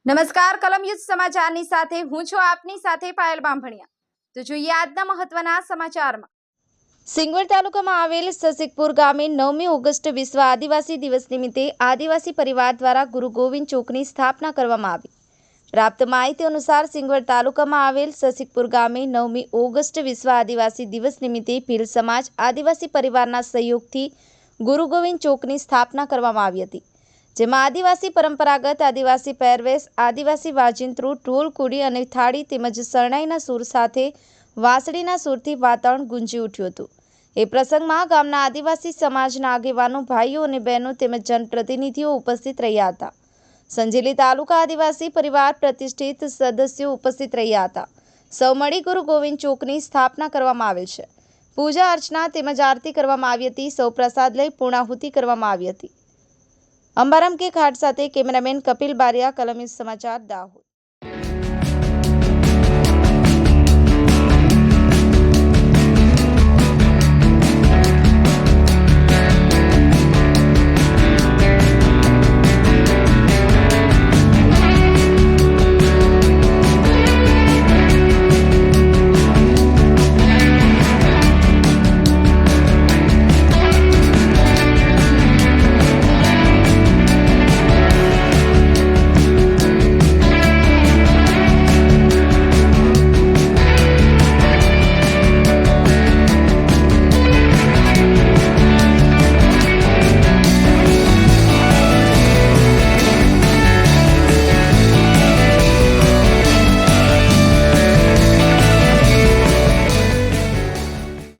નમસ્કાર કલમયુદ્ધ સમાચારની સાથે હું છું આપની સાથે પાયલ બામભણિયા। તો જોઈએ આજના મહત્વના સમાચારમાં। સિંગવડ તાલુકામાં આવેલ સસિકપુર ગામે 9મી ઓગસ્ટ વિશ્વ આદિવાસી દિવસ નિમિત્તે આદિવાસી પરિવાર દ્વારા ગુરુ ગોવિંદ ચોકની સ્થાપના કરવામાં આવી। પ્રાપ્ત માહિતી અનુસાર સિંગવડ તાલુકામાં આવેલ સસિકપુર ગામે 9મી ઓગસ્ટ વિશ્વ આદિવાસી દિવસ નિમિત્તે ભીલ સમાજ આદિવાસી પરિવારના સહયોગથી ગુરુ ગોવિંદ ચોકની સ્થાપના કરવામાં આવી હતી, જેમાં આદિવાસી પરંપરાગત આદિવાસી પહેરવેશ, આદિવાસી વાજિંત્રું, ઢોલ, કુડી અને થાળી તેમજ શરણાઈના સૂર સાથે વાંસળીના સૂરથી વાતાવરણ ગુંજી ઉઠ્યું હતું। એ પ્રસંગમાં ગામના આદિવાસી સમાજના આગેવાનો, ભાઈઓ અને બહેનો તેમજ જનપ્રતિનિધિઓ ઉપસ્થિત રહ્યા હતા। સંજેલી તાલુકા આદિવાસી પરિવાર પ્રતિષ્ઠિત સદસ્યો ઉપસ્થિત રહ્યા હતા। સૌ મળી ગુરુ ગોવિંદ ચોકની સ્થાપના કરવામાં આવેલ છે। પૂજા અર્ચના તેમજ આરતી કરવામાં આવી હતી। સૌ પ્રસાદ લઈ પૂર્ણાહુતિ કરવામાં આવી હતી। અંબારામ કે ખાટ સાથે કેમેરામેન કપિલ બારિયા, કલમયુદ્ધ સમાચાર, દાહોદ।